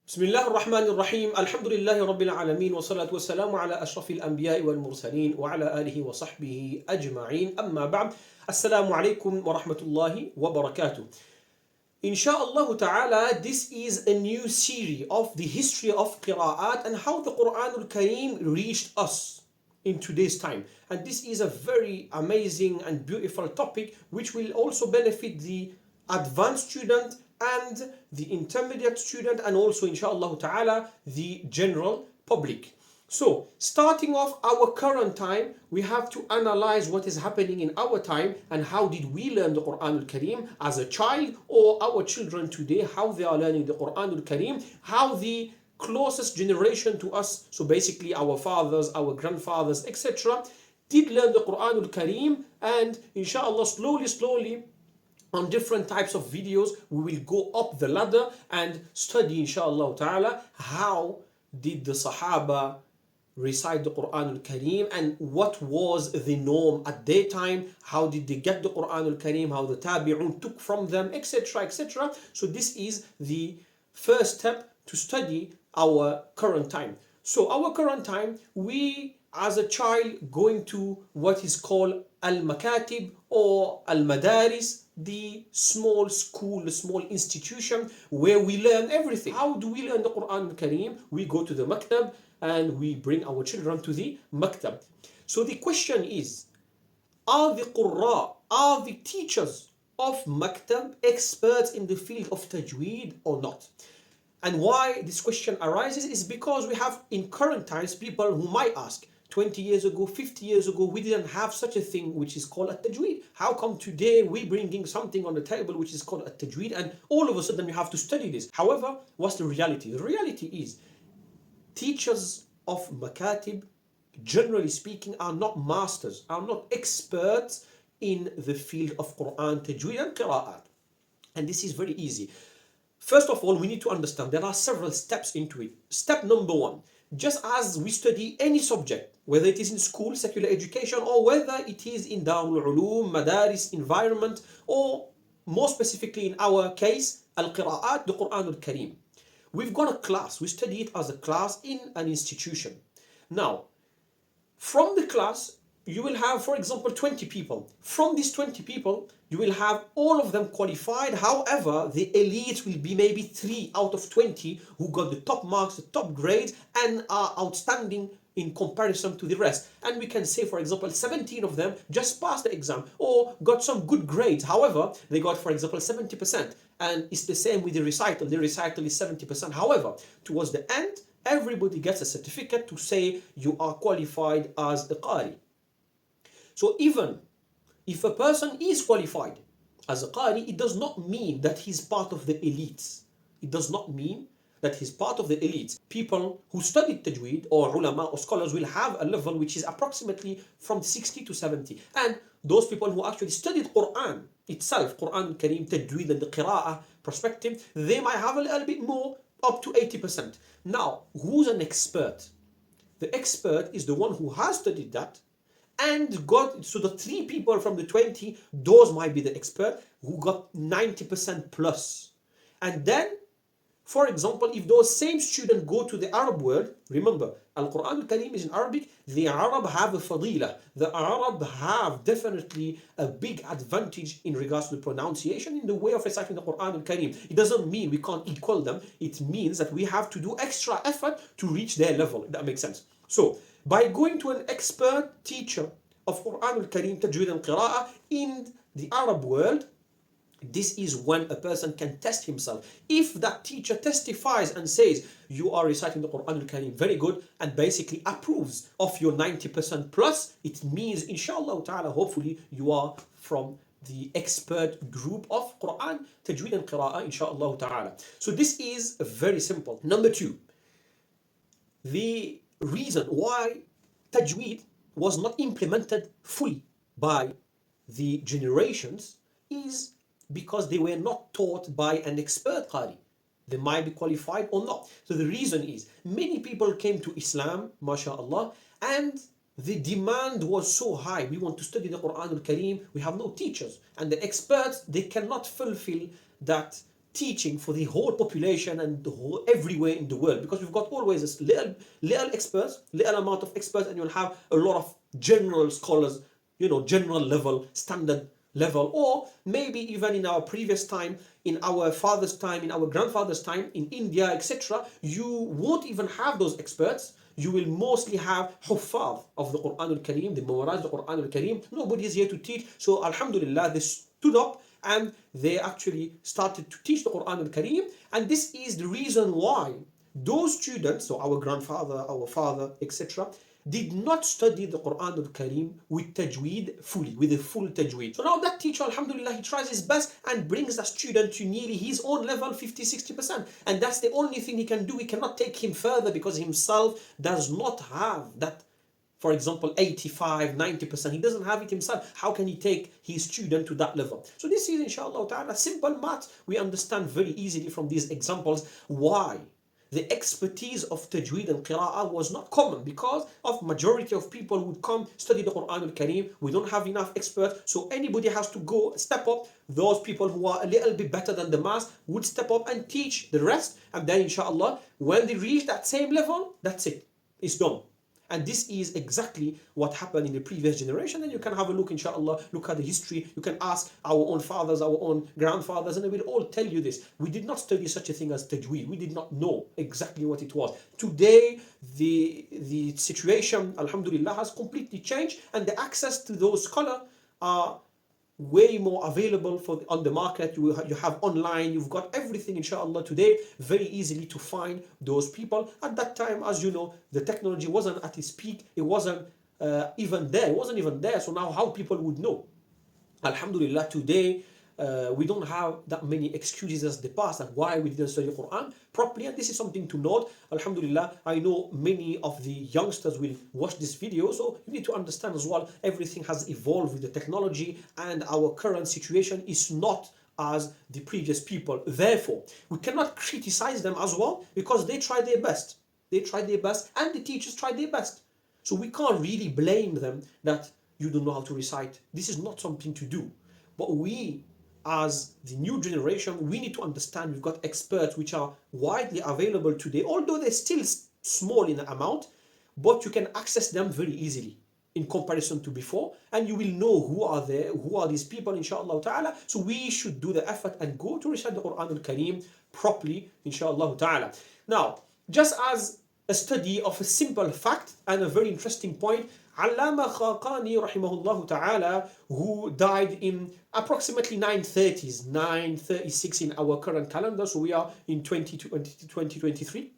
بسم الله الرحمن الرحيم الحمد لله رب العالمين والصلاة والسلام على أشرف الأنبياء والمرسلين وعلى آله وصحبه أجمعين أما بعد السلام عليكم ورحمة الله وبركاته. Inshallah ta'ala, this is a new series of the history of Qira'at and how the Quran al-Kareem reached us in today's time. And this is a very amazing and beautiful topic which will also benefit the advanced student and the intermediate student and also inshallah ta'ala the general public. So starting off our current time, we have to analyze what is happening in our time and how did we learn the Quran al-Kareem as a child, or our children today, how they are learning the Quran al-Kareem, how the closest generation to us, so basically our fathers, our grandfathers, etc., did learn the Quran al-Kareem. And inshallah, slowly on different types of videos, we will go up the ladder and study inshallah ta'ala how did the Sahaba recite the Quran al-Kareem and what was the norm at their time, how did they get the Quran al-Kareem, how the Tabi'un took from them, etc., etc. So this is the first step to study our current time. So our current time, we as a child going to what is called al-makatib or al-madaris, the small school, the small institution where we learn everything. How do we learn the Quran al-Kareem? We go to the maktab and we bring our children to the maktab. So the question is, are the qurra, are the teachers of maktab experts in the field of tajweed or not? And why this question arises is because we have in current times people who might ask, 20 years ago, 50 years ago, we didn't have such a thing which is called a tajweed. How come today we bringing something on the table which is called a tajweed and all of a sudden we have to study this? However, what's the reality? The reality is teachers of makatib, generally speaking, are not masters, are not experts in the field of Quran, tajweed and qira'at. And this is very easy. First of all, we need to understand there are several steps into it. Step number one, just as we study any subject, whether it is in school, secular education, or whether it is in Darul Ulum, Madaris environment, or more specifically in our case, Al-Qira'at, the Quran al-Kareem. We've got a class, we study it as a class in an institution. Now, from the class, you will have, for example, 20 people. From these 20 people, you will have all of them qualified. However, the elite will be maybe 3 out of 20 who got the top marks, the top grades, and are outstanding in comparison to the rest. And we can say, for example, 17 of them just passed the exam or got some good grades. However, they got, for example, 70%. And it's the same with the recital. The recital is 70%. However, towards the end, everybody gets a certificate to say you are qualified as a qari. So even if a person is qualified as a qari, it does not mean that he's part of the elites. It does not mean that he's part of the elites. People who studied tajweed or ulama or scholars will have a level which is approximately from 60 to 70. And those people who actually studied Quran itself, Quran Kareem, tajweed and the qira'ah perspective, they might have a little bit more, up to 80%. Now, who's an expert? The expert is the one who has studied that and got, so the 3 people from the 20, those might be the expert who got 90% plus. And then, for example, if those same students go to the Arab world, remember, Al-Quran al-Kareem is in Arabic, the Arab have a fadila. The Arab have definitely a big advantage in regards to the pronunciation in the way of reciting the Quran al-Kareem. It doesn't mean we can't equal them. It means that we have to do extra effort to reach their level, if that makes sense. So, by going to an expert teacher of Quran al-Kareem, tajweed and qira'ah in the Arab world, this is when a person can test himself. If that teacher testifies and says, you are reciting the Quran al-Kareem very good, and basically approves of your 90% plus, it means, inshallah ta'ala, hopefully you are from the expert group of Quran, tajweed and qira'ah, inshallah ta'ala. So this is very simple. Number 2, the reason why tajweed was not implemented fully by the generations is because they were not taught by an expert qari. They might be qualified or not. So the reason is many people came to Islam, mashallah, and the demand was so high. We want to study the Quran al-Kareem. We have no teachers. And the experts, they cannot fulfill that teaching for the whole population and everywhere in the world, because we've got always this little experts, little amount of experts, and you'll have a lot of general scholars, general level, standard level, or maybe even in our previous time, in our father's time, in our grandfather's time, in India, etc., you won't even have those experts. You will mostly have huffaz of the Quran al-Kareem, they memorize the Quran al-Kareem. Nobody is here to teach. So Alhamdulillah, they stood up and they actually started to teach the Quran al-Kareem. And this is the reason why those students, so our grandfather, our father, etc., did not study the Quran al-Kareem with Tajweed fully, with a full Tajweed. So now that teacher, Alhamdulillah, he tries his best and brings the student to nearly his own level, 50-60%. And that's the only thing he can do. We cannot take him further because himself does not have that, for example, 85-90%. He doesn't have it himself. How can he take his student to that level? So this is, inshallah ta'ala, simple math. We understand very easily from these examples why the expertise of Tajweed and Qira'ah was not common, because of majority of people would come study the Quran al-Kareem. We don't have enough experts, so anybody has to go step up. Those people who are a little bit better than the mass would step up and teach the rest, and then inshallah, when they reach that same level, that's it, it's done. And this is exactly what happened in the previous generation. And you can have a look, inshallah, look at the history. You can ask our own fathers, our own grandfathers, and they will all tell you this. We did not study such a thing as Tajweed. We did not know exactly what it was. Today, the situation, alhamdulillah, has completely changed, and the access to those scholars are way more available on the market. You have online, you've got everything, inshallah, today very easily to find those people. At that time, as you know, the technology wasn't at its peak. It wasn't even there. So now how people would know? Alhamdulillah, today we don't have that many excuses as the past and why we didn't study Quran properly, and this is something to note. Alhamdulillah, I know many of the youngsters will watch this video, so you need to understand as well, everything has evolved with the technology, and our current situation is not as the previous people. Therefore, we cannot criticize them as well, because they tried their best. They tried their best, and the teachers tried their best. So we can't really blame them that you don't know how to recite. This is not something to do. But we, as the new generation, we need to understand we've got experts which are widely available today, although they're still small in amount, but you can access them very easily in comparison to before, and you will know who are these people, inshallah ta'ala. So we should do the effort and go to recite the Quran al-Kareem properly, inshallah ta'ala. Now, just as a study of a simple fact and a very interesting point, Allama Khaqani rahimahullah ta'ala, who died in approximately 930s, 936 in our current calendar, so we are in 2023,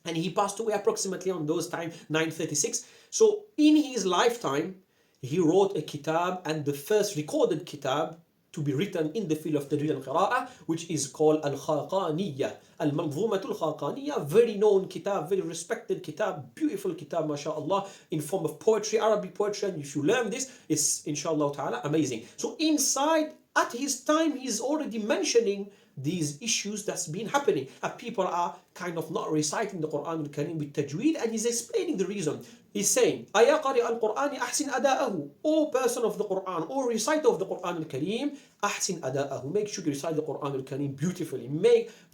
and he passed away approximately on those time, 936. So in his lifetime, he wrote a kitab, and the first recorded kitab to be written in the field of Tajweed and Qira'ah, which is called Al-Khaqaniyya, Al-Manzumatul Khaqaniyya, very known kitab, very respected kitab, beautiful kitab, mashallah, in form of poetry, Arabic poetry, and if you learn this, it's inshallah ta'ala amazing. So inside, at his time, he's already mentioning these issues that's been happening, and people are kind of not reciting the Quran al-Kareem with Tajweed, and he's explaining the reason. He's saying, أَيَا قَارِئَ الْقُرْآنِ أَحْسِنْ أَدَاءَهُ, O person of the Quran, or reciter of the Quran al-Kareem, أَحْسِنْ أَدَاءَهُ, make sure you recite the Quran al-Kareem beautifully.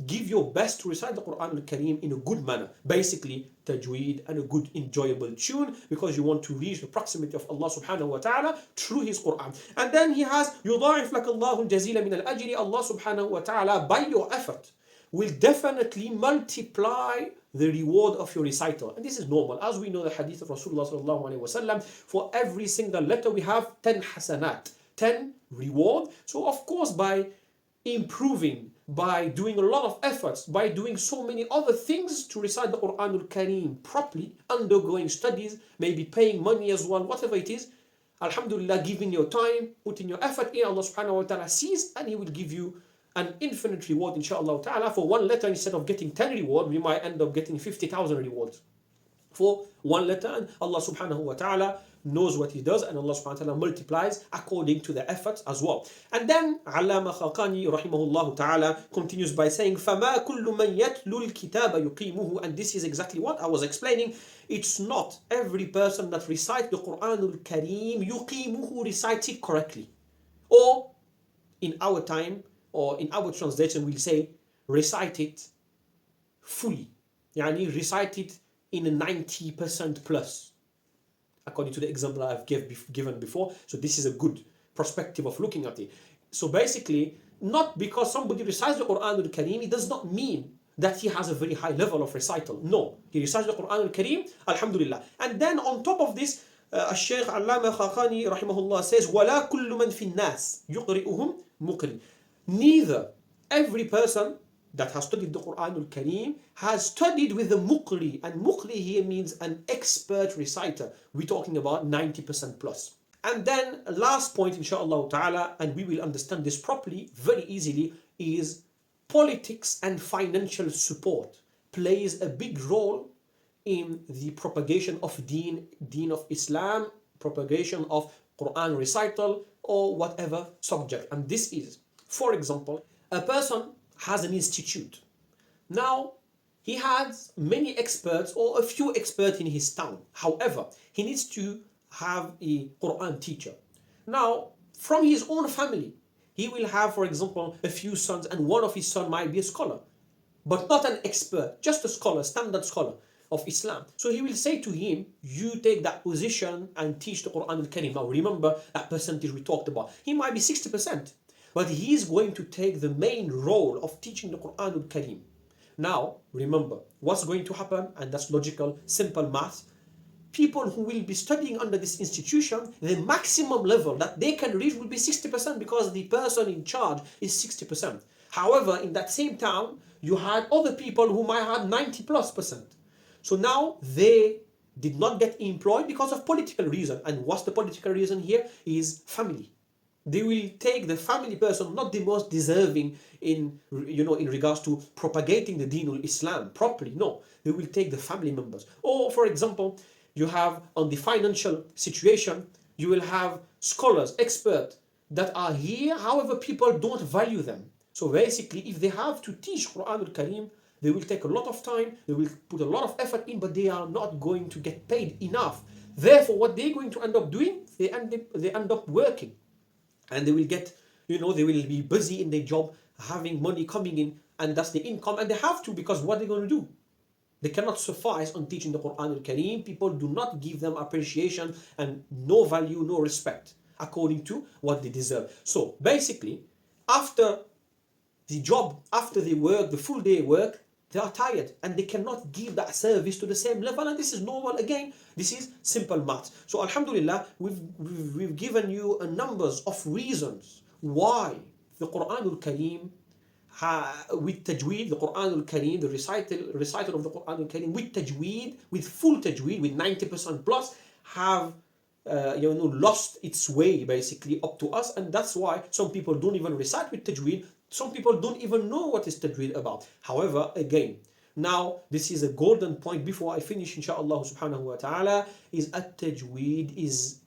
Give your best to recite the Quran al-Kareem in a good manner. Basically, Tajweed and a good enjoyable tune, because you want to reach the proximity of Allah subhanahu wa ta'ala through his Quran. And then he has, يُضَاعِفْ لَكَ اللَّهُ الْجَزِيلَ مِنَ الْأَجْرِ, Allah subhanahu wa ta'ala, by your effort, will definitely multiply the reward of your recital. And this is normal. As we know the hadith of Rasulullah sallallahu alaihi wasallam, for every single letter we have 10 hasanat, 10 reward. So of course, by improving, by doing a lot of efforts, by doing so many other things to recite the Quran al-Kareem properly, undergoing studies, maybe paying money as well, whatever it is, alhamdulillah, giving your time, putting your effort in, Allah subhanahu wa ta'ala sees, and he will give you an infinite reward, inshallah ta'ala. For one letter, instead of getting 10 reward, we might end up getting 50,000 rewards for one letter, and Allah subhanahu wa ta'ala knows what he does, and Allah subhanahu wa ta'ala multiplies according to the efforts as well. And then Allama Khaqani rahimahullah ta'ala continues by saying, فَمَا كُلُّ مَنْ يَتْلُو الْكِتَابَ يُقِيمُهُ, and this is exactly what I was explaining. It's not every person that recites the Quran al-Kareem, يُقِيمُهُ, recites it correctly. Or in our time, or in our translation, we'll say recite it fully. Yani recite it in a 90% plus, according to the example I've given before. So this is a good perspective of looking at it. So basically, not because somebody recites the Quran al-Kareem, it does not mean that he has a very high level of recital. No, he recites the Quran al-Kareem, alhamdulillah. And then on top of this, Shaykh Allama Khaqani rahimahullah says, وَلَا كُلُّ مَنْ فِي النَّاسِ يُقْرِئُهُمْ مُقْرِئ. Neither every person that has studied the Quran al-Kareem has studied with the muqri, and muqri here means an expert reciter. We're talking about 90% plus. And then last point, inshallah ta'ala, and we will understand this properly very easily, is politics and financial support plays a big role in the propagation of deen of Islam, propagation of Quran recital, or whatever subject. And this is, for example, a person has an institute. Now, he has many experts or a few experts in his town. However, he needs to have a Quran teacher. Now, from his own family, he will have, for example, a few sons, and one of his sons might be a scholar, but not an expert, just a scholar, standard scholar of Islam. So he will say to him, you take that position and teach the Quran al-Karim. Now remember that percentage we talked about. He might be 60%, but he's going to take the main role of teaching the Quran al-Karim. Now remember, what's going to happen, and that's logical, simple math. People who will be studying under this institution, the maximum level that they can reach will be 60%, because the person in charge is 60%. However, in that same town, you had other people who might have 90+%. So now they did not get employed because of political reason. And what's the political reason here? Is family. They will take the family person, not the most deserving in regards to propagating the Deen al-Islam properly. No, they will take the family members. Or for example, you have on the financial situation, you will have scholars, experts that are here. However, people don't value them. So basically, if they have to teach Quran al-Karim, they will take a lot of time, they will put a lot of effort in, but they are not going to get paid enough. Therefore, what they're going to end up doing, they end up working. And they will get, they will be busy in their job, having money coming in, and that's the income. And they have to, because what they're going to do? They cannot suffice on teaching the Quran al-Kareem. People do not give them appreciation and no value, no respect, according to what they deserve. So basically, after the job, after they work, the full day work, they are tired and they cannot give that service to the same level. And this is normal. Again, this is simple maths. So alhamdulillah, we've given you a numbers of reasons why the Quran al-Kareem with Tajweed, the Quran al-Kareem, the recital of the Quran al-Kareem with Tajweed, with full Tajweed, with 90% plus, have lost its way basically up to us. And that's why some people don't even recite with Tajweed. Some people don't even know what is Tajweed about. However, again, now this is a golden point before I finish, inshallah subhanahu wa ta'ala, is at-Tajweed is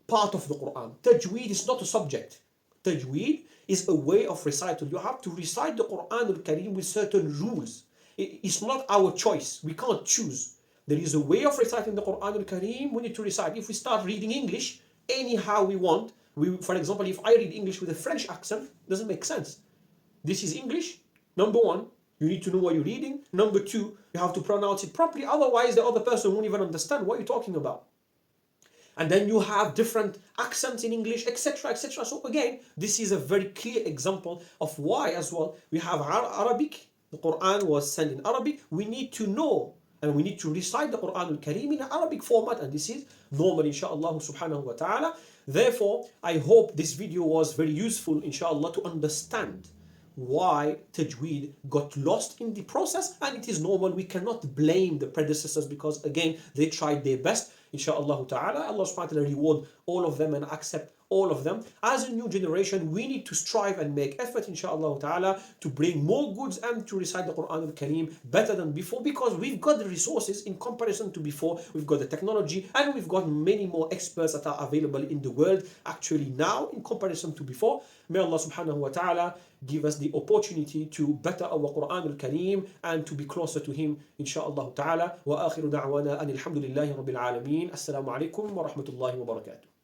part of the Quran. Tajweed is not a subject. Tajweed is a way of recital. You have to recite the Quran al-Kareem with certain rules. It's not our choice. We can't choose. There is a way of reciting the Quran al-Kareem. We need to recite. If we start reading English anyhow we want, for example, if I read English with a French accent, it doesn't make sense. This is English. Number one, you need to know what you're reading. Number two, you have to pronounce it properly. Otherwise, the other person won't even understand what you're talking about. And then you have different accents in English, etc., etc. So again, this is a very clear example of why as well we have Arabic. The Quran was sent in Arabic. We need to know and we need to recite the Quran al-Kareem in an Arabic format, and this is normal, inshallah subhanahu wa ta'ala. Therefore, I hope this video was very useful, inshallah, to understand why Tajweed got lost in the process. And it is normal. We cannot blame the predecessors, because again, they tried their best. Inshallah ta'ala, Allah subhanahu wa ta'ala reward all of them and accept all of them. As a new generation, we need to strive and make effort, inshallah ta'ala, to bring more goods and to recite the Quran al-Kareem better than before, because we've got the resources in comparison to before. We've got the technology and we've got many more experts that are available in the world actually now in comparison to before. May Allah subhanahu wa ta'ala give us the opportunity to better our Quran al-Kareem and to be closer to Him, inshallah ta'ala. Wa akhiru da'wana anil hamdulillahi rabbil alameen. Assalamu alaikum wa rahmatullahi wa barakatuh.